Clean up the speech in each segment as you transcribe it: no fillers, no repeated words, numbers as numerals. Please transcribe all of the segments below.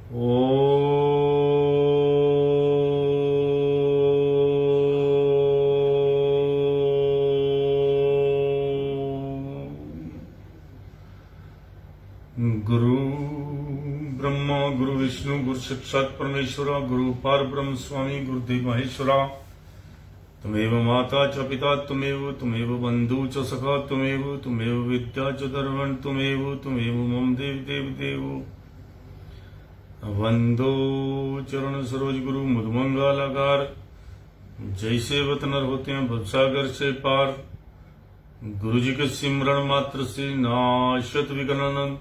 ओ गुरु ब्रह्मा गुरु विष्णु गुरु साक्षात् परमेश्वरा गुरु पार ब्रह्म स्वामी गुरुदेव महेश्वरा त्वमेव माता च पिता त्वमेव बंधु च सखा त्वमेव विद्या च दर्वण त्वमेव मम देव वंदो चरण सरोज गुरु मधुमंगलाकार जैसे वतनर होते हैं भवसागर से पार गुरु जी के सिमरण मात्र से नाशत विघ्न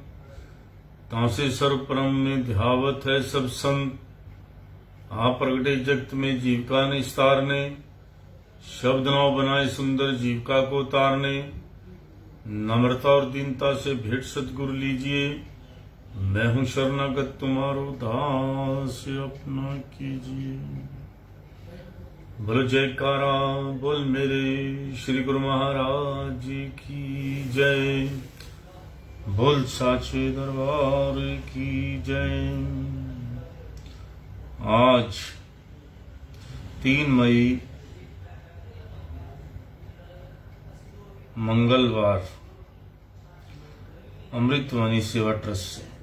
तासे सर्व परम में ध्यावत है सब संत आप प्रगटे जगत में जीविका ने स्तारने शब्द नाव बनाए सुंदर जीविका को तारने नम्रता और दीनता से भेंट सतगुरु लीजिए मैं हूं शरणागत तुम्हारो दास अपना कीजिए। बोलो जयकारा बोल मेरे श्री गुरु महाराज जी की जय। बोल साचे दरबार की जय। आज 3 मई मंगलवार अमृतवाणी सेवा ट्रस्ट से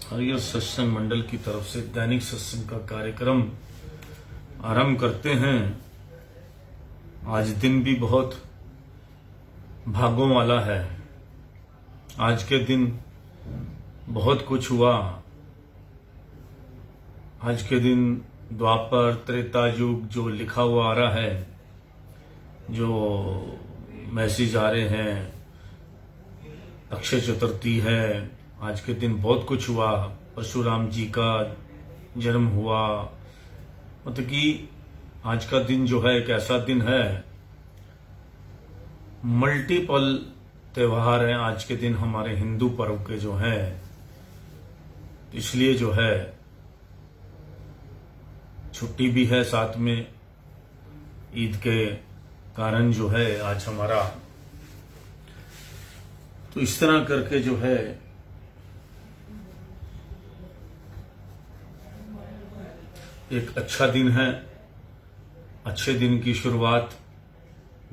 हरियर सत्संग मंडल की तरफ से दैनिक सत्संग का कार्यक्रम आरंभ करते हैं। आज दिन भी बहुत भागों वाला है। आज के दिन बहुत कुछ हुआ। आज के दिन द्वापर त्रेता युग जो लिखा हुआ आ रहा है, जो मैसेज आ रहे हैं, अक्षय चतुर्थी है। आज के दिन बहुत कुछ हुआ। परशुराम जी का जन्म हुआ। मतलब कि आज का दिन जो है एक ऐसा दिन है, मल्टीपल त्योहार हैं आज के दिन हमारे हिंदू पर्व के जो हैं, इसलिए जो है छुट्टी भी है साथ में ईद के कारण जो है आज हमारा। तो इस तरह करके जो है एक अच्छा दिन है। अच्छे दिन की शुरुआत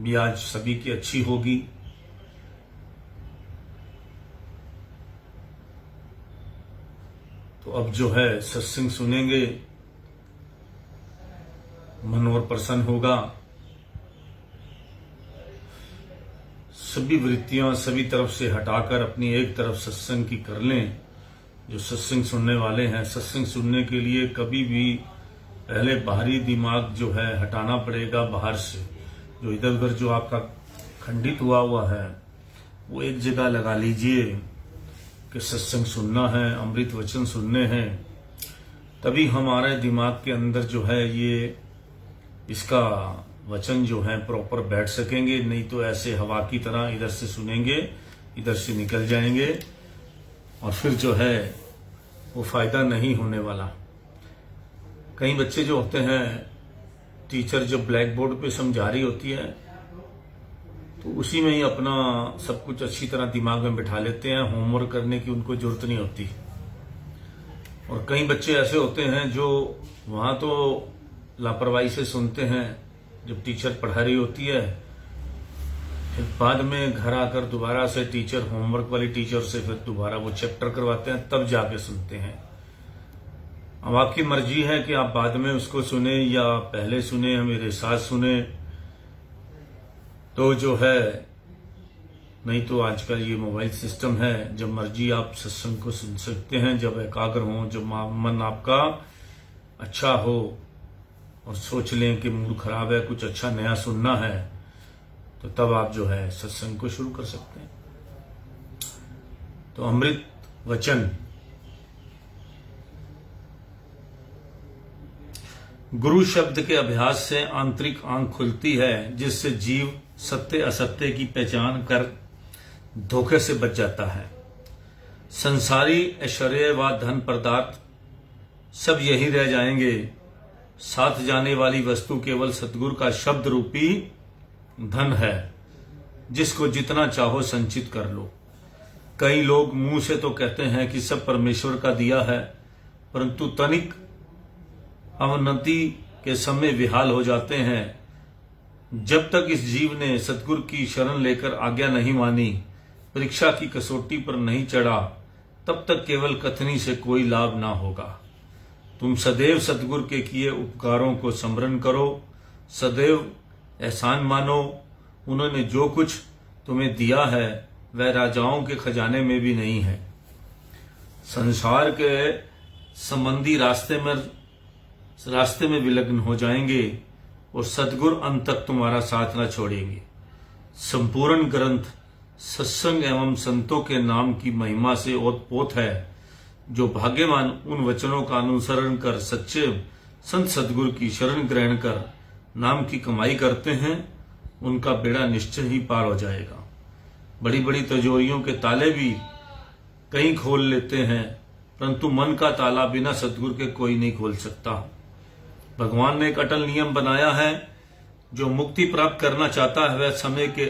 भी आज सभी की अच्छी होगी। तो अब जो है सत्संग सुनेंगे, मन और प्रसन्न होगा। सभी वृत्तियां सभी तरफ से हटाकर अपनी एक तरफ सत्संग की कर लें। जो सत्संग सुनने वाले हैं, सत्संग सुनने के लिए कभी भी पहले बाहरी दिमाग जो है हटाना पड़ेगा। बाहर से जो इधर उधर जो आपका खंडित हुआ है वो एक जगह लगा लीजिए कि सत्संग सुनना है, अमृत वचन सुनने हैं। तभी हमारे दिमाग के अंदर जो है ये इसका वचन जो है प्रॉपर बैठ सकेंगे। नहीं तो ऐसे हवा की तरह इधर से सुनेंगे, इधर से निकल जाएंगे और फिर जो है वो फायदा नहीं होने वाला। कई बच्चे जो होते हैं, टीचर जब ब्लैक बोर्ड पे समझा रही होती है तो उसी में ही अपना सब कुछ अच्छी तरह दिमाग में बिठा लेते हैं। होमवर्क करने की उनको जरूरत नहीं होती। और कई बच्चे ऐसे होते हैं जो वहां तो लापरवाही से सुनते हैं जब टीचर पढ़ा रही होती है, फिर बाद में घर आकर दोबारा से टीचर होमवर्क वाली टीचर से फिर दोबारा वो चैप्टर करवाते हैं, तब जाके सुनते हैं। अब आपकी मर्जी है कि आप बाद में उसको सुने या पहले सुने, मेरे साथ सुने। तो जो है, नहीं तो आजकल ये मोबाइल सिस्टम है, जब मर्जी आप सत्संग को सुन सकते हैं। जब एकाग्र हो, जब मन आपका अच्छा हो और सोच लें कि मूड खराब है, कुछ अच्छा नया सुनना है, तो तब आप जो है सत्संग को शुरू कर सकते हैं। तो अमृत वचन गुरु शब्द के अभ्यास से आंतरिक आंख खुलती है, जिससे जीव सत्य असत्य की पहचान कर धोखे से बच जाता है। संसारी ऐश्वर्य व धन पदार्थ सब यही रह जाएंगे। साथ जाने वाली वस्तु केवल सतगुरु का शब्द रूपी धन है, जिसको जितना चाहो संचित कर लो। कई लोग मुंह से तो कहते हैं कि सब परमेश्वर का दिया है, परंतु तनिक अवनति के समय विहाल हो जाते हैं। जब तक इस जीव ने सतगुरु की शरण लेकर आज्ञा नहीं मानी, परीक्षा की कसौटी पर नहीं चढ़ा, तब तक केवल कथनी से कोई लाभ ना होगा। तुम सदैव सतगुरु के किए उपकारों को स्मरण करो, सदैव एहसान मानो। उन्होंने जो कुछ तुम्हें दिया है वह राजाओं के खजाने में भी नहीं है। संसार के संबंधी रास्ते में विलग्न हो जाएंगे और सतगुरु अंत तक तुम्हारा साथ न छोड़ेंगे। संपूर्ण ग्रंथ सत्संग एवं संतों के नाम की महिमा से ओतप्रोत है। जो भाग्यवान उन वचनों का अनुसरण कर सच्चे संत सतगुरु की शरण ग्रहण कर नाम की कमाई करते हैं, उनका बेड़ा निश्चय ही पार हो जाएगा। बड़ी बड़ी तिजोरियों के ताले भी कई खोल लेते हैं, परंतु मन का ताला बिना सतगुरु के कोई नहीं खोल सकता। भगवान ने एक अटल नियम बनाया है, जो मुक्ति प्राप्त करना चाहता है वह समय के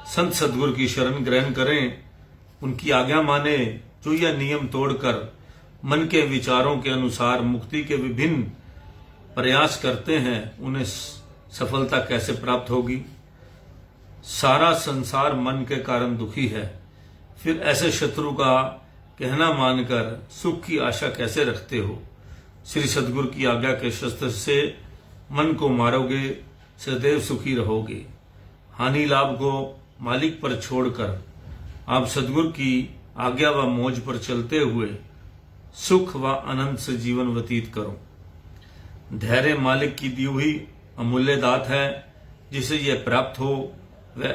संत सतगुरु की शरण ग्रहण करें, उनकी आज्ञा माने। जो यह नियम तोड़कर मन के विचारों के अनुसार मुक्ति के विभिन्न प्रयास करते हैं, उन्हें सफलता कैसे प्राप्त होगी? सारा संसार मन के कारण दुखी है, फिर ऐसे शत्रु का कहना मानकर सुख की आशा कैसे रखते हो? श्री सतगुरु की आज्ञा के शस्त्र से मन को मारोगे, सदैव सुखी रहोगे। हानि लाभ को मालिक पर छोड़कर आप सतगुरु की आज्ञा व मौज पर चलते हुए सुख व आनंद से जीवन व्यतीत करो। धैर्य मालिक की दी हुई अमूल्य दात है। जिसे यह प्राप्त हो वह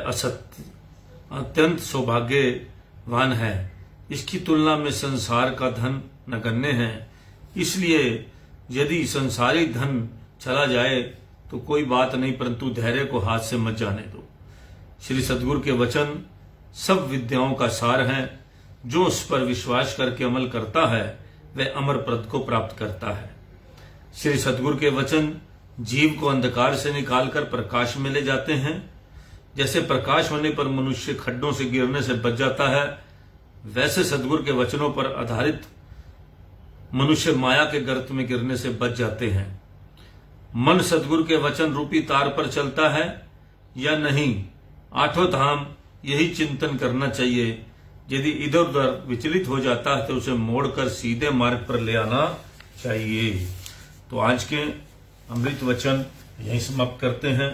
अत्यंत सौभाग्यवान है। इसकी तुलना में संसार का धन नगण्य है। इसलिए यदि संसारी धन चला जाए तो कोई बात नहीं, परंतु धैर्य को हाथ से मत जाने दो। श्री सतगुरु के वचन सब विद्याओं का सार हैं। जो उस पर विश्वास करके अमल करता है वह अमर पद को प्राप्त करता है। श्री सतगुरु के वचन जीव को अंधकार से निकालकर प्रकाश में ले जाते हैं। जैसे प्रकाश होने पर मनुष्य खड्डों से गिरने से बच जाता है, वैसे सतगुरु के वचनों पर आधारित मनुष्य माया के गर्त में गिरने से बच जाते हैं। मन सतगुरु के वचन रूपी तार पर चलता है या नहीं, आठों धाम यही चिंतन करना चाहिए। यदि इधर उधर विचलित हो जाता है तो उसे मोड़कर सीधे मार्ग पर ले आना चाहिए। तो आज के अमृत वचन यहीं समाप्त करते हैं।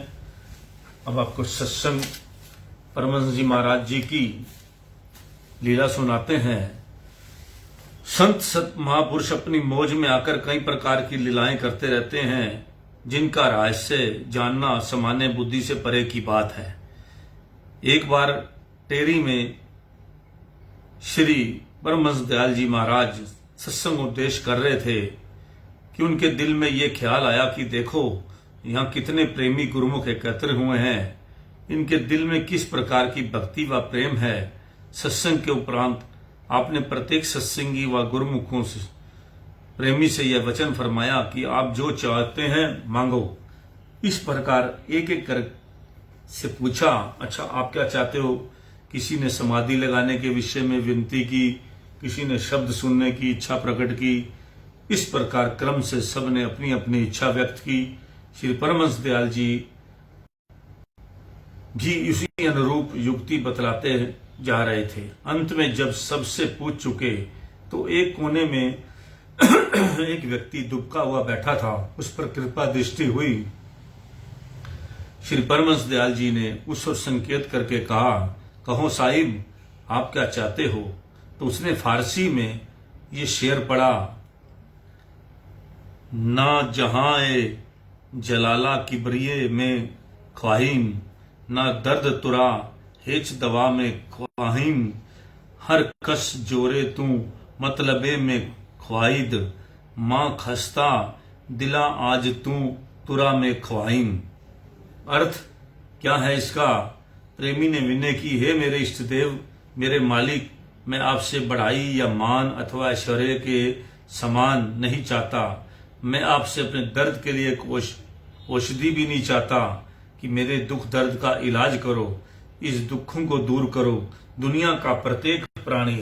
अब आपको सत्संग परमहंस जी महाराज जी की लीला सुनाते हैं। संत महापुरुष अपनी मौज में आकर कई प्रकार की लीलाएं करते रहते हैं, जिनका रहस्य जानना सामान्य बुद्धि से परे की बात है। एक बार टेरी में श्री परमहंस दयाल जी महाराज सत्संग उपदेश कर रहे थे कि उनके दिल में ये ख्याल आया कि देखो यहाँ कितने प्रेमी गुरुमुख एकत्र हुए हैं, इनके दिल में किस प्रकार की भक्ति व प्रेम है। सत्संग के उपरांत आपने प्रत्येक सत्संगी व गुरुमुखों से प्रेमी से यह वचन फरमाया कि आप जो चाहते हैं मांगो। इस प्रकार एक एक कर से पूछा, अच्छा आप क्या चाहते हो? किसी ने समाधि लगाने के विषय में विनती की, किसी ने शब्द सुनने की इच्छा प्रकट की। इस प्रकार क्रम से सबने अपनी अपनी इच्छा व्यक्त की। श्री परमहंस दयाल जी भी उसी अनुरूप युक्ति बतलाते जा रहे थे। अंत में जब सबसे पूछ चुके तो एक कोने में एक व्यक्ति दुबका हुआ बैठा था, उस पर कृपा दृष्टि हुई। श्री परमहंस दयाल जी ने उस ओर संकेत करके कहा, कहो साहिब आप क्या चाहते हो? तो उसने फारसी में ये शेर पढ़ा, ना जहां जलाला किबरिये में ख्वाहिम, ना दर्द तुरा हेच दवा में ख्वाहिम, हर कस जोरे तू मतलबे में ख्वाहिद, मां खस्ता दिला आज तू तुरा में ख्वाहिम। अर्थ क्या है इसका? प्रेमी ने विनय की, हे मेरे इष्ट देव, मेरे मालिक, मैं आपसे बढ़ाई या मान अथवा ऐश्वर्य के समान नहीं चाहता। मैं आपसे अपने दर्द के लिए औषधि भी नहीं चाहता कि मेरे दुख दर्द का इलाज करो, इस दुखों को दूर करो। दुनिया का प्रत्येक प्राणी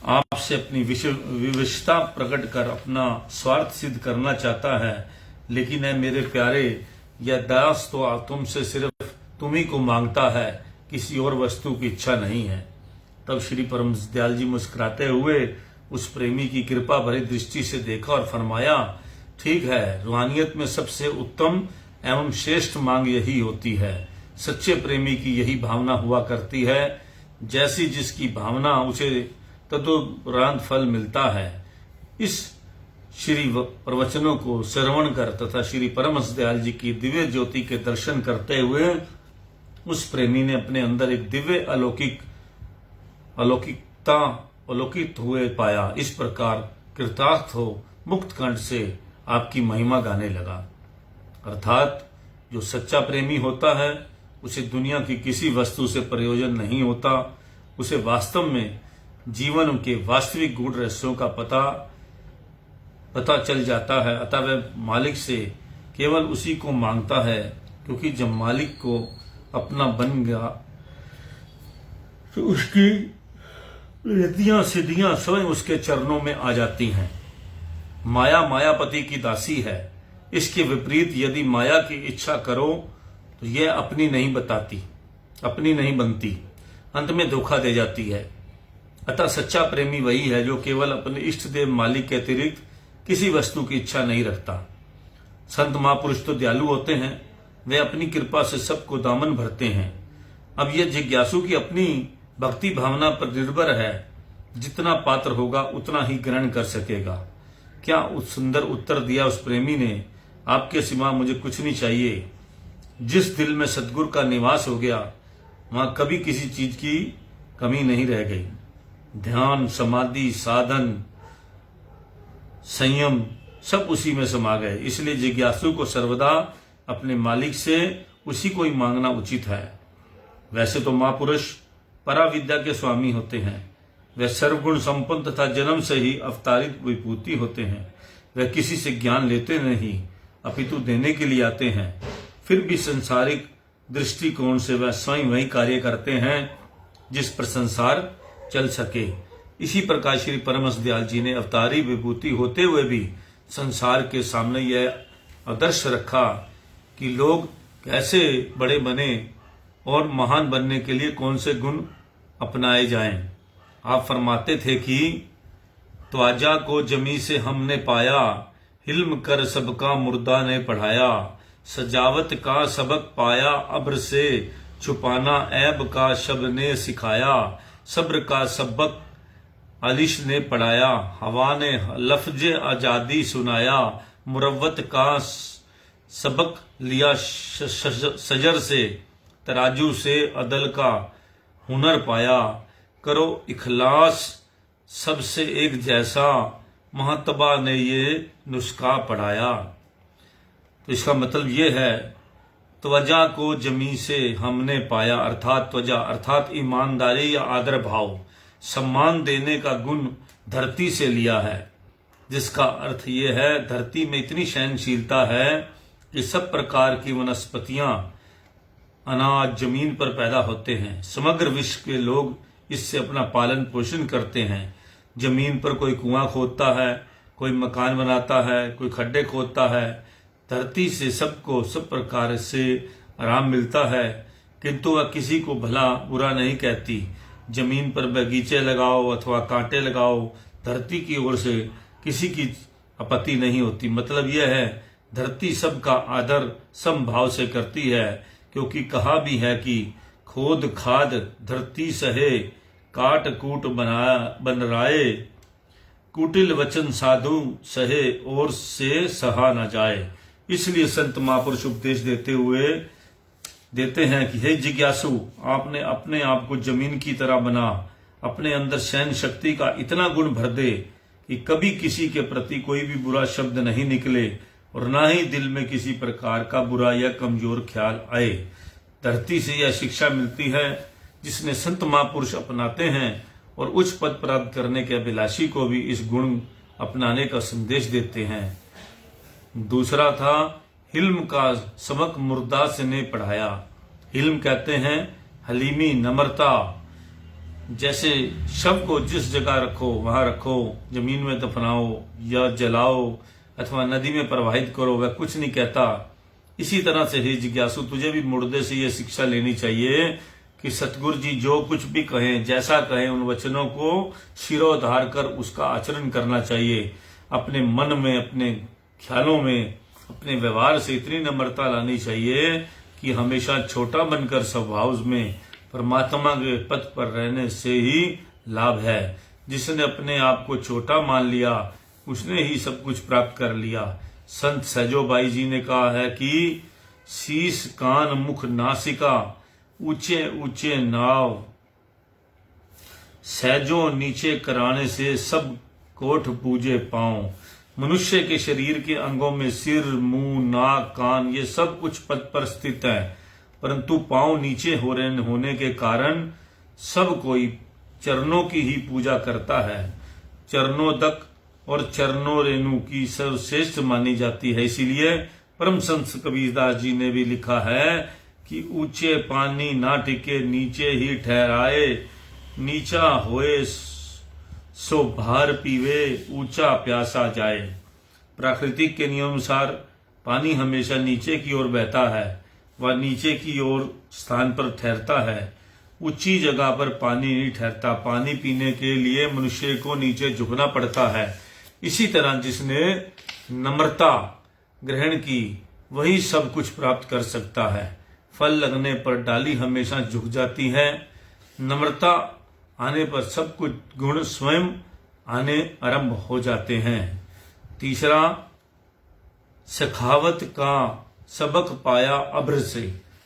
आपसे अपनी विवशता प्रकट कर अपना स्वार्थ सिद्ध करना चाहता है, लेकिन है मेरे प्यारे, यह दास तो तुमसे सिर्फ तुम ही को मांगता है, किसी और वस्तु की इच्छा नहीं है। तब श्री परम दयाल जी मुस्कुराते हुए उस प्रेमी की कृपा भरी दृष्टि से देखा और फरमाया, ठीक है, रूहानियत में सबसे उत्तम एवं श्रेष्ठ मांग यही होती है। सच्चे प्रेमी की यही भावना हुआ करती है। जैसी जिसकी भावना उसे तदुपरांत फल मिलता है। इस श्री प्रवचनों को श्रवण कर तथा श्री परमहंस दयाल जी की दिव्य ज्योति के दर्शन करते हुए उस प्रेमी ने अपने अंदर एक दिव्य अलौकिक हुए पाया। इस प्रकार कृतार्थ हो मुक्त कंठ से आपकी महिमा गाने लगा। अर्थात जो सच्चा प्रेमी होता है उसे दुनिया की किसी वस्तु से प्रयोजन नहीं होता, उसे वास्तव में जीवन के वास्तविक गूढ़ रहस्यों का पता चल जाता है। अतः वह मालिक से केवल उसी को मांगता है, क्योंकि जब मालिक को अपना बन गया तो उसकी रिद्धियां सिद्धियां स्वयं उसके चरणों में आ जाती हैं। माया मायापति की दासी है। इसके विपरीत यदि माया की इच्छा करो तो यह अपनी नहीं बनती, अंत में धोखा दे जाती है। अतः सच्चा प्रेमी वही है जो केवल अपने इष्ट देव मालिक के अतिरिक्त किसी वस्तु की इच्छा नहीं रखता। संत महापुरुष तो दयालु होते हैं, वे अपनी कृपा से सबको दामन भरते हैं। अब यह जिज्ञासु की अपनी भक्ति भावना पर निर्भर है, जितना पात्र होगा उतना ही ग्रहण कर सकेगा। क्या उस सुंदर उत्तर दिया उस प्रेमी ने, आपके सिवा मुझे कुछ नहीं चाहिए। जिस दिल में सद्गुरु का निवास हो गया वहां कभी किसी चीज की कमी नहीं रह गई। ध्यान, समाधि, साधन, संयम सब उसी में समा गए। इसलिए जिज्ञासु को सर्वदा अपने मालिक से उसी को ही मांगना उचित है। वैसे तो महापुरुष पराविद्या के स्वामी होते हैं। वे सर्वगुण संपन्न तथा जन्म से ही अवतारित विभूति होते हैं। वे किसी से ज्ञान लेते नहीं, अपितु देने के लिए आते हैं। फिर भी संसारिक दृष्टिकोण से वह स्वयं वही कार्य करते हैं जिस पर संसार चल सके। इसी प्रकार श्री परमहंस दयाल जी ने अवतारी विभूति होते हुए भी संसार के सामने यह आदर्श रखा कि लोग कैसे बड़े बने और महान बनने के लिए कौन से गुण अपनाए जाएं। आप फरमाते थे कि त्वाजा को जमी से हमने पाया, हिल्म कर सबका मुर्दा ने पढ़ाया। सजावत का सबक पाया अब्र से, छुपाना ऐब का शब ने सिखाया। सब्र का सबक अलिश ने पढ़ाया, हवा ने लफ्ज़े आजादी सुनाया। मुरव्वत का सबक लिया शजर से, तराजू से अदल का हुनर पाया। करो इखलास सबसे एक जैसा, महतबा ने ये नुस्खा पढ़ाया। तो इसका मतलब ये है, त्वजा को जमी से हमने पाया, अर्थात त्वजा अर्थात ईमानदारी या आदर भाव, सम्मान देने का गुण धरती से लिया है। जिसका अर्थ ये है, धरती में इतनी सहनशीलता है कि सब प्रकार की वनस्पतियां, अनाज जमीन पर पैदा होते हैं। समग्र विश्व के लोग इससे अपना पालन पोषण करते हैं। जमीन पर कोई कुआं खोदता है, कोई मकान बनाता है, कोई खड्डे खोदता है। धरती से सबको सब प्रकार से आराम मिलता है, किंतु वह किसी को भला बुरा नहीं कहती। जमीन पर बगीचे लगाओ अथवा कांटे लगाओ, धरती की ओर से किसी की आपत्ति नहीं होती। मतलब यह है, धरती सबका आदर समभाव से करती है, क्योंकि कहा भी है कि खोद खाद धरती सहे, काट कूट बनराए। कुटिल वचन साधु सहे, और से सहा न जाए। इसलिए संत महापुरुष उपदेश देते हैं कि हे जिज्ञासु, आपने अपने आप को जमीन की तरह बना, अपने अंदर सहन शक्ति का इतना गुण भर दे कि कभी किसी के प्रति कोई भी बुरा शब्द नहीं निकले और ना ही दिल में किसी प्रकार का बुरा या कमजोर ख्याल आए। धरती से यह शिक्षा मिलती है, जिसने संत महापुरुष अपनाते हैं और उच्च पद प्राप्त करने के अभिलाषी को भी इस गुण अपनाने का संदेश देते हैं। दूसरा था, हिल्म का सबक मुर्दा से ने पढ़ाया। हिल्म कहते हैं हलीमी, नम्रता, जैसे शव को जिस जगह रखो वहां रखो, जमीन में दफनाओ या जलाओ अथवा नदी में प्रवाहित करो, वह कुछ नहीं कहता। इसी तरह से हे जिज्ञासु, तुझे भी मुर्दे से यह शिक्षा लेनी चाहिए कि सतगुरु जी जो कुछ भी कहें, जैसा कहें, उन वचनों को शिरोधार कर उसका आचरण करना चाहिए। अपने मन में, अपने ख्यालों में, अपने व्यवहार से इतनी नम्रता लानी चाहिए कि हमेशा छोटा बनकर स्वभाव में परमात्मा के पथ पर रहने से ही लाभ है। जिसने अपने आप को छोटा मान लिया उसने ही सब कुछ प्राप्त कर लिया। संत सहजोबाई जी ने कहा है कि शीश, कान, मुख, नासिका, ऊंचे ऊंचे नाव, सहजो नीचे कराने से सब कोठ पूजे पांव। मनुष्य के शरीर के अंगों में सिर, मुंह, नाक, कान ये सब कुछ पद पर स्थित है, परंतु पांव नीचे होने के कारण सब कोई चरणों की ही पूजा करता है। चरणोदक और चरणों रेणु की सर्वश्रेष्ठ मानी जाती है। इसीलिए परम संत कबीरदास जी ने भी लिखा है कि ऊंचे पानी ना टिके नीचे ही ठहराए, नीचा होए सो भार पीवे, ऊंचा प्यासा जाए। प्राकृतिक के नियमानुसार पानी हमेशा नीचे की ओर बहता है, वह नीचे की ओर स्थान पर ठहरता है, ऊंची जगह पर पानी नहीं ठहरता। पानी पीने के लिए मनुष्य को नीचे झुकना पड़ता है। इसी तरह जिसने नम्रता ग्रहण की वही सब कुछ प्राप्त कर सकता है। फल लगने पर डाली हमेशा झुक जाती है। नम्रता आने पर सब कुछ गुण स्वयं आने आरंभ हो जाते हैं। तीसरा, सखावत का सबक पाया अब्र से।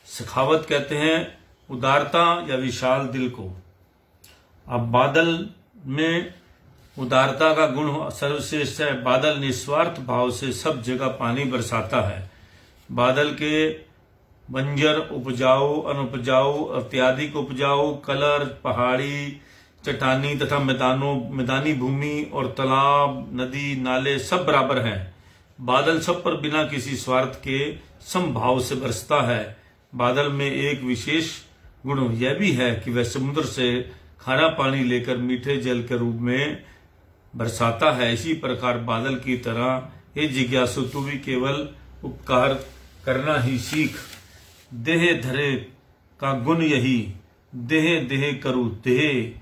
सखावत कहते हैं उदारता या विशाल दिल को। अब बादल में उदारता का गुण सर्वश्रेष्ठ है। बादल निस्वार्थ भाव से सब जगह पानी बरसाता है। बादल के बंजर, उपजाऊ, अनुपजाऊ, अत्याधिक उपजाऊ, कलर, पहाड़ी, चट्टानी तथा मैदानी भूमि और तालाब, नदी, नाले सब बराबर हैं। बादल सब पर बिना किसी स्वार्थ के समभाव से बरसता है। बादल में एक विशेष गुण यह भी है कि वह समुद्र से खारा पानी लेकर मीठे जल के रूप में बरसाता है। इसी प्रकार बादल की तरह हे जिज्ञासु, तू भी केवल उपकार करना ही सीख। देह धरे का गुण यही, देह देह करु देह,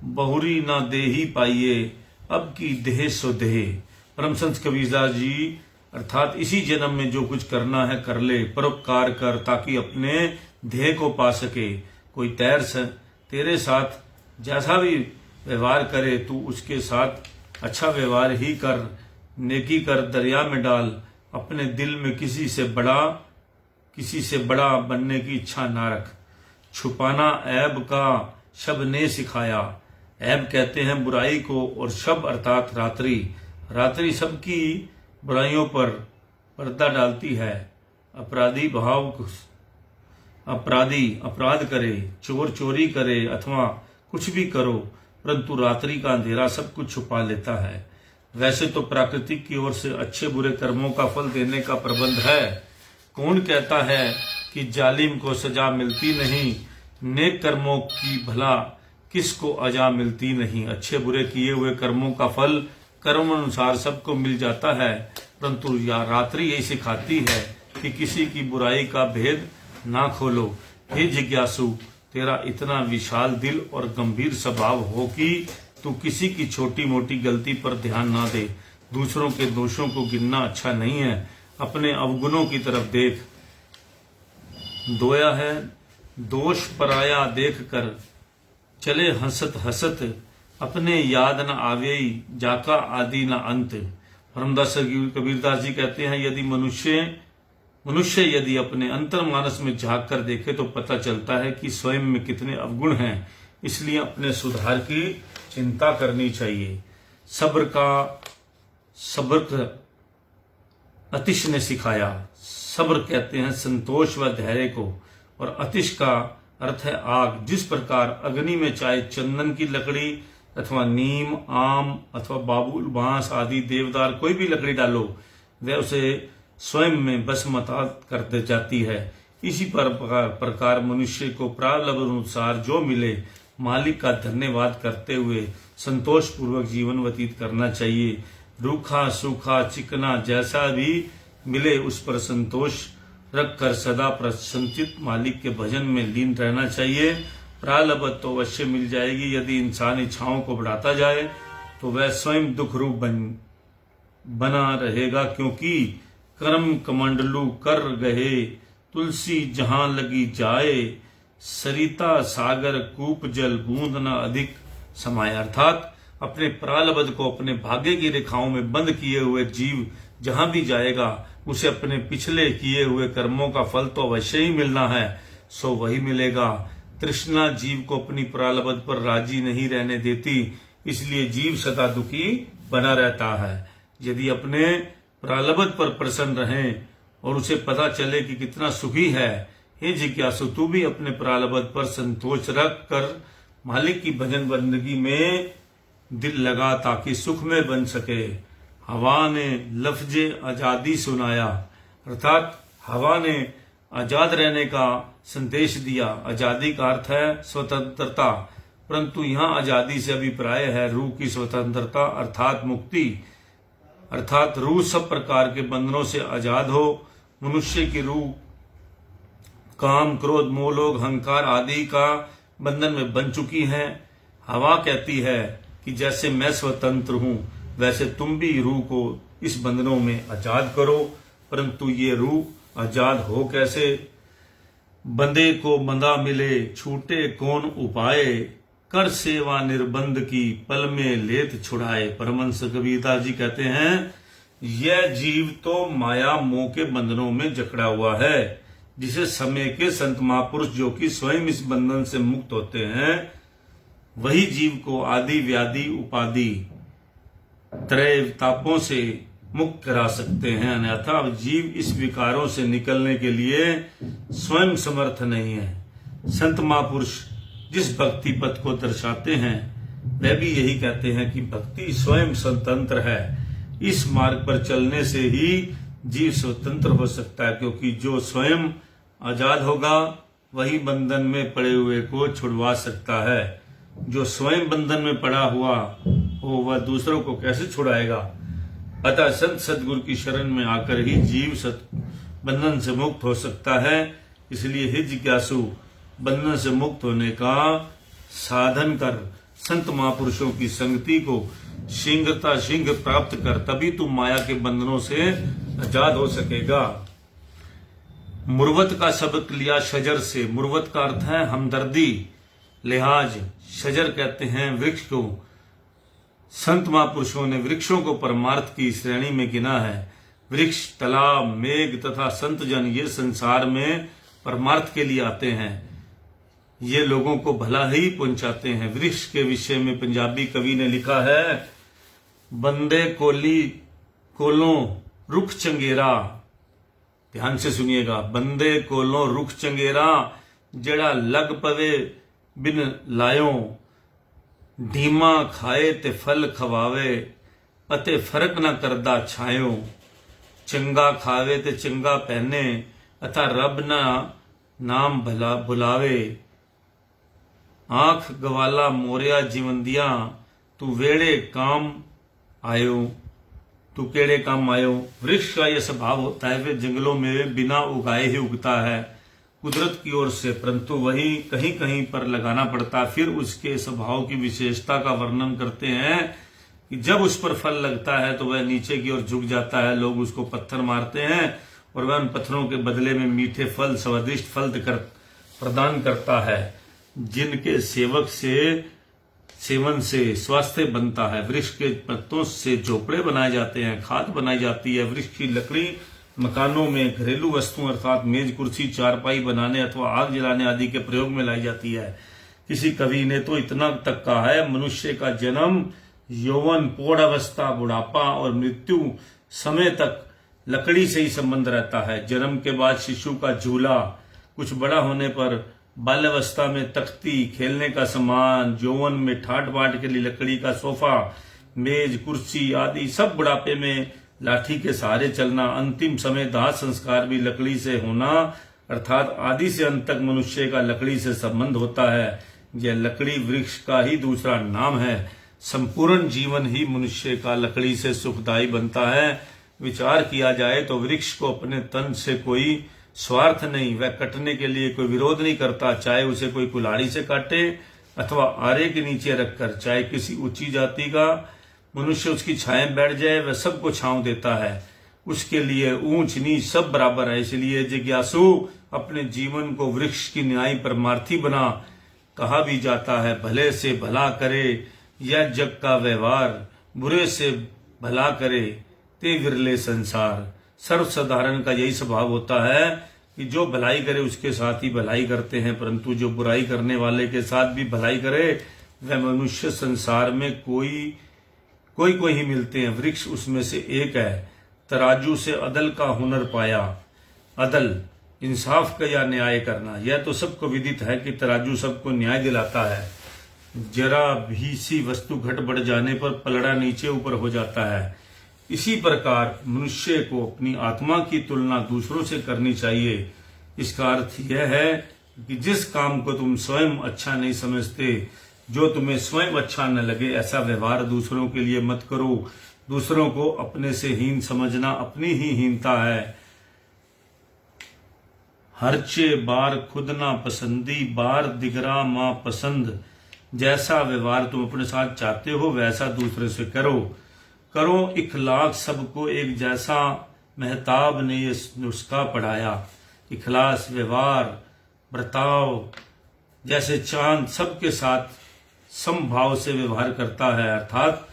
बहुरी ना देही पाइये, अब की देह सो देह। परम संत कबीरदास जी अर्थात इसी जन्म में जो कुछ करना है कर ले, परोपकार कर ताकि अपने देह को पा सके। कोई तेरे साथ जैसा भी व्यवहार करे तू उसके साथ अच्छा व्यवहार ही कर, नेकी कर, दरिया में डाल। अपने दिल में किसी से बड़ा बनने की इच्छा ना रख। छुपाना ऐब का शब ने सिखाया। ऐब कहते हैं बुराई को और शब अर्थात रात्रि। रात्रि सबकी बुराइयों पर पर्दा डालती है। अपराधी अपराध करे, चोर चोरी करे अथवा कुछ भी करो, परंतु रात्रि का अंधेरा सब कुछ छुपा लेता है। वैसे तो प्राकृतिक की ओर से अच्छे बुरे कर्मों का फल देने का प्रबंध है। कौन कहता है कि जालिम को सजा मिलती नहीं, नेक कर्मों की भला किसको अजा मिलती नहीं। अच्छे बुरे किए हुए कर्मों का फल कर्म अनुसार सबको मिल जाता है, परंतु रात्रि यही सिखाती है कि किसी की बुराई का भेद ना खोलो। हे जिज्ञासु, तेरा इतना विशाल दिल और गंभीर स्वभाव हो कि तू किसी की छोटी मोटी गलती पर ध्यान ना दे। दूसरों के दोषों को गिनना अच्छा नहीं है, अपने अवगुणों की तरफ देख। दोया है दोष पराया देख कर, चले हंसत हंसत, अपने याद न आवे जाका आदि न अंत। परमदास कबीरदास जी कहते हैं यदि मनुष्य यदि अपने अंतर्मानस में झांक कर देखे तो पता चलता है कि स्वयं में कितने अवगुण हैं। इसलिए अपने सुधार की चिंता करनी चाहिए। सब्र अतिश ने सिखाया। सब्र कहते हैं संतोष व धैर्य को, और अतिश का अर्थ है आग। जिस प्रकार अग्नि में चाहे चंदन की लकड़ी अथवा नीम, आम अथवा बाबुल, बांस आदि देवदार कोई भी लकड़ी डालो वह उसे स्वयं में भस्मसात कर दे जाती है। इसी प्रकार मनुष्य को प्रारब्ध अनुसार जो मिले मालिक का धन्यवाद करते हुए संतोष पूर्वक जीवन व्यतीत करना चाहिए। रूखा सूखा चिकना जैसा भी मिले उस पर संतोष रखकर सदा प्रसन्नचित्त मालिक के भजन में लीन रहना चाहिए। प्रारब्ध तो अवश्य मिल जाएगी। यदि इंसान इच्छाओं को बढ़ाता जाए तो वह स्वयं दुख रूप बना रहेगा, क्योंकि कर्म कमंडलू कर गहे तुलसी जहां लगी जाए, सरिता सागर कूप जल बूंद न अधिक समाये। अर्थात अपने प्रारब्ध को अपने भाग्य की रेखाओं में बंद किए हुए जीव जहां भी जाएगा उसे अपने पिछले किए हुए कर्मों का फल तो अवश्य ही मिलना है, सो वही मिलेगा। तृष्णा जीव को अपनी प्रारब्ध पर राजी नहीं रहने देती, इसलिए जीव सदा दुखी बना रहता है। यदि अपने प्रारब्ध पर प्रसन्न रहें और उसे पता चले कि कितना सुखी है, हे जिज्ञासु तू भी अपने प्रारब्ध पर संतोष रख कर मालिक की भजन बंदगी में दिल लगा ताकि सुख में बन सके। हवा ने लफ्जे आजादी सुनाया, अर्थात हवा ने आजाद रहने का संदेश दिया। आजादी का अर्थ है स्वतंत्रता, परंतु यहाँ आजादी से अभिप्राय है रूह की स्वतंत्रता अर्थात मुक्ति। अर्थात रूह सब प्रकार के बंधनों से आजाद हो। मनुष्य की रूह काम क्रोध मोह लोभ अहंकार आदि का बंधन में बन चुकी है। हवा कहती है कि जैसे मैं स्वतंत्र हूं वैसे तुम भी रूह को इस बंधनों में आजाद करो, परंतु ये रूह आजाद हो कैसे? बंदे को बंदा मिले छूटे कौन उपाय, कर सेवा निर्बंध की पल में लेत छुड़ाए। परमहंस कबीरदास जी कहते हैं यह जीव तो माया मोह के बंधनों में जकड़ा हुआ है, जिसे समय के संत महापुरुष जो कि स्वयं इस बंधन से मुक्त होते हैं वही जीव को आदि व्याधि उपाधि त्रय तापों से मुक्त करा सकते हैं। अन्यथा जीव इस विकारों से निकलने के लिए स्वयं समर्थ नहीं है। संत महापुरुष जिस भक्ति पथ को दर्शाते हैं वह भी यही कहते हैं कि भक्ति स्वयं स्वतंत्र है। इस मार्ग पर चलने से ही जीव स्वतंत्र हो सकता है, क्योंकि जो स्वयं आजाद होगा वही बंधन में पड़े हुए को छुड़वा सकता है। जो स्वयं बंधन में पड़ा हुआ हो वह दूसरों को कैसे छुड़ाएगा? अतः संत सदगुरु की शरण में आकर ही जीव बंधन से मुक्त हो सकता है। इसलिए हे जिज्ञासु बंधन से मुक्त होने का साधन कर, संत महापुरुषों की संगति को शीघ्रता शीघ्र प्राप्त कर, तभी तू माया के बंधनों से आजाद हो सकेगा। मुर्वत का सबक लिया शजर से। मुर्वत का अर्थ है हमदर्दी लिहाज। शजर कहते हैं वृक्ष को। संत महापुरुषों ने वृक्षों को परमार्थ की श्रेणी में गिना है। वृक्ष तालाब मेघ तथा संत जन ये संसार में परमार्थ के लिए आते हैं, ये लोगों को भला ही पहुंचाते हैं। वृक्ष के विषय में पंजाबी कवि ने लिखा है बंदे कोली कोलों रुख चंगेरा। ध्यान से सुनिएगा, बंदे कोलों रुख चंगेरा जड़ा लग पवे बिन लायो, धीमा खाए ते फल खवावे अते फर्क न करदा छायो, चंगा खावे ते चंगा पहने अथा रब ना नाम भला बुलावे, आंख गवाला मोरिया जीवंदिया तू वेड़े काम आयो, तू केड़े काम आयो। वृक्ष का यह स्वभाव होता है वे जंगलों में बिना उगाए ही उगता है कुदरत की ओर से, परंतु वही कहीं कहीं पर लगाना पड़ता है। फिर उसके स्वभाव की विशेषता का वर्णन करते हैं कि जब उस पर फल लगता है तो वह नीचे की ओर झुक जाता है, लोग उसको पत्थर मारते हैं और वह उन पत्थरों के बदले में मीठे फल स्वादिष्ट फल प्रदान करता है, जिनके सेवन से स्वास्थ्य बनता है। वृक्ष के पत्तों से झोपड़े बनाए जाते हैं, खाद बनाई जाती है। वृक्ष की लकड़ी मकानों में घरेलू वस्तुओं अर्थात मेज कुर्सी चारपाई बनाने अथवा आग जलाने आदि के प्रयोग में लाई जाती है। किसी कवि ने तो इतना तक कहा है मनुष्य का जन्म यौवन पौढ़ अवस्था बुढ़ापा और मृत्यु समय तक लकड़ी से ही संबंध रहता है। जन्म के बाद शिशु का झूला, कुछ बड़ा होने पर बाल्यावस्था में तख्ती खेलने का सामान, यौवन में ठाट बाट के लिए लकड़ी का सोफा मेज कुर्सी आदि, सब बुढ़ापे में लाठी के सहारे चलना, अंतिम समय दाह संस्कार भी लकड़ी से होना, अर्थात आदि से अंत तक मनुष्य का लकड़ी से संबंध होता है। यह लकड़ी वृक्ष का ही दूसरा नाम है। संपूर्ण जीवन ही मनुष्य का लकड़ी से सुखदायी बनता है। विचार किया जाए तो वृक्ष को अपने तन से कोई स्वार्थ नहीं, वह कटने के लिए कोई विरोध नहीं करता, चाहे उसे कोई कुल्हाड़ी से काटे अथवा आरे के नीचे रखकर। चाहे किसी ऊंची जाति का मनुष्य उसकी छाया बैठ जाए, वह सबको छांव देता है। उसके लिए ऊंच नीच सब बराबर है। इसलिए जिज्ञासु अपने जीवन को वृक्ष की न्यायी परमार्थी बना। कहा भी जाता है, भले से भला करे यह जग का व्यवहार, बुरे से भला करे ते विरले संसार। सर्वसाधारण का यही स्वभाव होता है कि जो भलाई करे उसके साथ ही भलाई करते हैं, परंतु जो बुराई करने वाले के साथ भी भलाई करे वह मनुष्य संसार में कोई ही मिलते हैं। वृक्ष उसमें से एक है। तराजू से अदल का हुनर पाया। अदल इंसाफ का या न्याय करना, यह तो सबको विदित है कि तराजू सबको न्याय दिलाता है। जरा भी सी वस्तु घट बढ़ जाने पर पलड़ा नीचे ऊपर हो जाता है। इसी प्रकार मनुष्य को अपनी आत्मा की तुलना दूसरों से करनी चाहिए। इसका अर्थ यह है कि जिस काम को तुम स्वयं अच्छा नहीं समझते, जो तुम्हें स्वयं अच्छा न लगे, ऐसा व्यवहार दूसरों के लिए मत करो। दूसरों को अपने से हीन समझना अपनी ही हीनता है। हरचे बार खुद ना पसंदी, बार दिगरा मां पसंद। जैसा व्यवहार तुम अपने साथ चाहते हो वैसा दूसरे से करो। करो इखलाक सबको एक जैसा, मेहताब ने ये नुस्खा पढ़ाया। इखलास व्यवहार बर्ताव जैसे चांद सबके साथ समभाव से व्यवहार करता है, अर्थात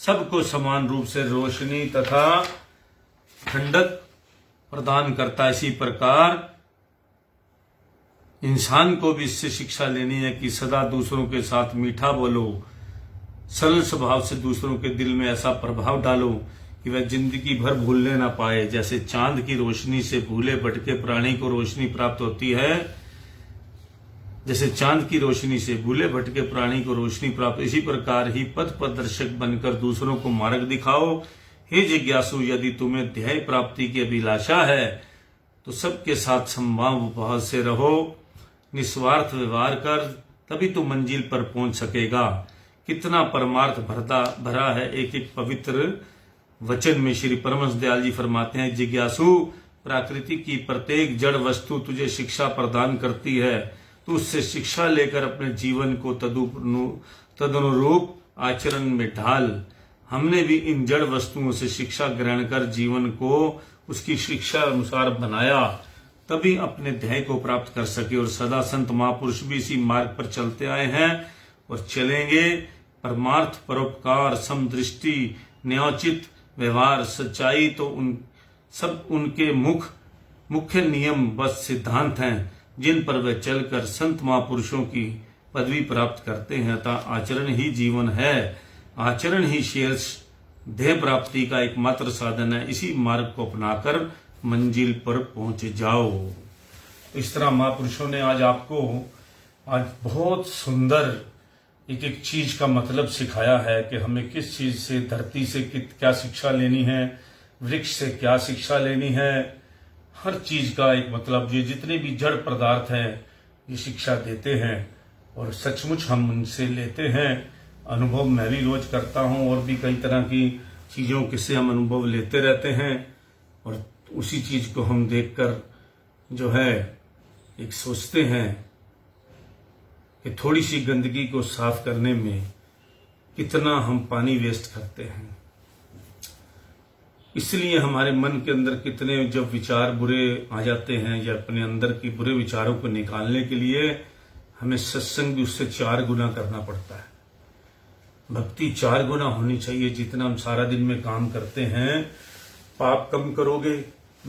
सबको समान रूप से रोशनी तथा ठंडक प्रदान करता है। इसी प्रकार इंसान को भी इससे शिक्षा लेनी है कि सदा दूसरों के साथ मीठा बोलो, सरल स्वभाव से दूसरों के दिल में ऐसा प्रभाव डालो कि वह जिंदगी भर भूलने ना पाए। जैसे चांद की रोशनी से भूले भटके प्राणी को रोशनी प्राप्त होती है, जैसे चांद की रोशनी से भूले भटके प्राणी को रोशनी प्राप्त, इसी प्रकार ही पथ प्रदर्शक बनकर दूसरों को मार्ग दिखाओ। हे जिज्ञासु, यदि तुम्हें ध्येय प्राप्ति की अभिलाषा है तो सबके साथ समभाव भाव से रहो, निस्वार्थ व्यवहार कर, तभी तुम मंजिल पर पहुंच सकेगा। कितना परमार्थ भरा है एक एक पवित्र वचन में। श्री परमहंस दयाल जी फरमाते हैं, जिज्ञासु, प्रकृति की प्रत्येक जड़ वस्तु तुझे शिक्षा प्रदान करती है। तू उससे शिक्षा लेकर अपने जीवन को तदनुरूप आचरण में ढाल। हमने भी इन जड़ वस्तुओं से शिक्षा ग्रहण कर जीवन को उसकी शिक्षा अनुसार बनाया, तभी अपने ध्येय को प्राप्त कर सके। और सदा संत महापुरुष भी इसी मार्ग पर चलते आए हैं और चलेंगे। परमार्थ, परोपकार, समदृष्टि, न्यायोचित व्यवहार, सच्चाई तो उनके मुख्य नियम बस सिद्धांत हैं जिन पर वे चलकर संत महापुरुषों की पदवी प्राप्त करते हैं। अतः आचरण ही जीवन है, आचरण ही शेष ध्येय प्राप्ति का एकमात्र साधन है। इसी मार्ग को अपनाकर मंजिल पर पहुंच जाओ। इस तरह महापुरुषों ने आज बहुत सुंदर एक एक चीज का मतलब सिखाया है कि हमें किस चीज से, धरती से क्या शिक्षा लेनी है, वृक्ष से क्या शिक्षा लेनी है। हर चीज का एक मतलब, ये जितने भी जड़ पदार्थ हैं ये शिक्षा देते हैं और सचमुच हम उनसे लेते हैं। अनुभव मैं भी रोज करता हूं और भी कई तरह की चीजों से हम अनुभव लेते रहते हैं और उसी चीज को हम देखकर जो है एक सोचते हैं कि थोड़ी सी गंदगी को साफ करने में कितना हम पानी वेस्ट करते हैं। इसलिए हमारे मन के अंदर कितने जब विचार बुरे आ जाते हैं या अपने अंदर की बुरे विचारों को निकालने के लिए हमें सत्संग भी उससे 4 गुना करना पड़ता है। भक्ति 4 गुना होनी चाहिए। जितना हम सारा दिन में काम करते हैं, पाप कम करोगे,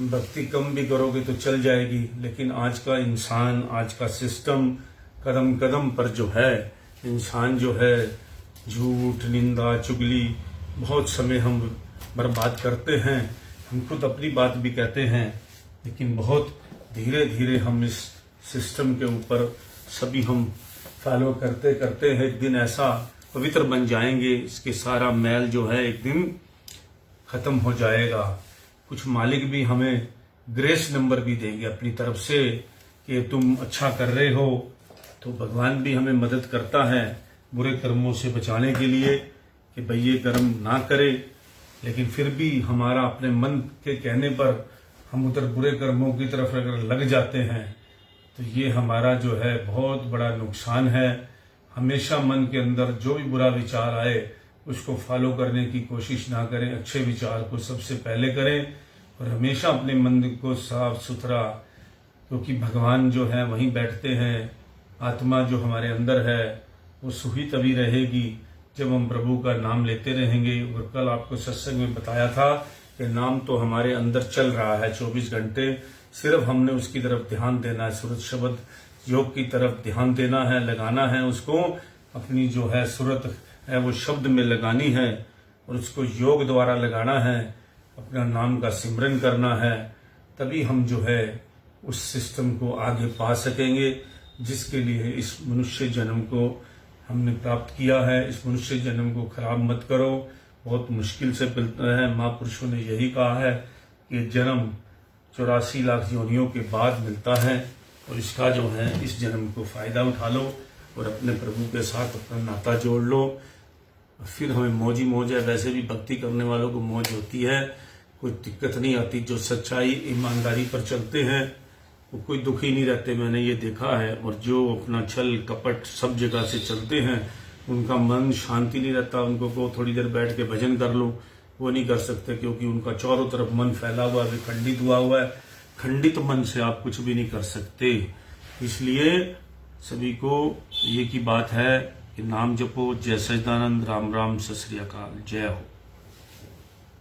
भक्ति कम भी करोगे तो चल जाएगी। लेकिन आज का इंसान, आज का सिस्टम कदम कदम पर जो है इंसान जो है झूठ, निंदा, चुगली, बहुत समय हम बर्बाद करते हैं। हम खुद अपनी बात भी कहते हैं, लेकिन बहुत धीरे धीरे हम इस सिस्टम के ऊपर सभी हम फॉलो करते करते हैं एक दिन ऐसा पवित्र बन जाएंगे, इसके सारा मैल जो है एक दिन खत्म हो जाएगा। कुछ मालिक भी हमें ग्रेस नंबर भी देंगे अपनी तरफ से कि तुम अच्छा कर रहे हो, तो भगवान भी हमें मदद करता है बुरे कर्मों से बचाने के लिए कि भाई ये कर्म ना करे, लेकिन फिर भी हमारा अपने मन के कहने पर हम उधर बुरे कर्मों की तरफ अगर लग जाते हैं तो ये हमारा जो है बहुत बड़ा नुकसान है। हमेशा मन के अंदर जो भी बुरा विचार आए उसको फॉलो करने की कोशिश ना करें, अच्छे विचार को सबसे पहले करें और हमेशा अपने मन को साफ सुथरा, क्योंकि भगवान जो है वहीं बैठते हैं। आत्मा जो हमारे अंदर है वो सुखी तभी रहेगी जब हम प्रभु का नाम लेते रहेंगे। और कल आपको सत्संग में बताया था कि नाम तो हमारे अंदर चल रहा है 24 घंटे, सिर्फ हमने उसकी तरफ ध्यान देना है। सूरत शब्द योग की तरफ ध्यान देना है, लगाना है उसको, अपनी जो है सूरत है वो शब्द में लगानी है और उसको योग द्वारा लगाना है, अपना नाम का सिमरन करना है। तभी हम जो है उस सिस्टम को आगे पा सकेंगे जिसके लिए इस मनुष्य जन्म को हमने प्राप्त किया है। इस मनुष्य जन्म को खराब मत करो, बहुत मुश्किल से मिलता है। महापुरुषों ने यही कहा है कि जन्म 84 लाख योनियों के बाद मिलता है और इसका जो है इस जन्म को फायदा उठा लो और अपने प्रभु के साथ अपना नाता जोड़ लो। फिर हमें मौज ही मौज है। वैसे भी भक्ति करने वालों को मौज होती है, कोई दिक्कत नहीं आती। जो सच्चाई ईमानदारी पर चलते हैं वो कोई दुखी नहीं रहते, मैंने ये देखा है। और जो अपना छल कपट सब जगह से चलते हैं उनका मन शांति नहीं रहता। उनको को थोड़ी देर बैठ के भजन कर लो, वो नहीं कर सकते क्योंकि उनका चारों तरफ मन फैला हुआ है, विखंडित हुआ है। खंडित मन से आप कुछ भी नहीं कर सकते। इसलिए सभी को ये की बात है कि नाम जपो। जय सच्चिदानंद। राम राम। सत श्री अकाल। जय हो।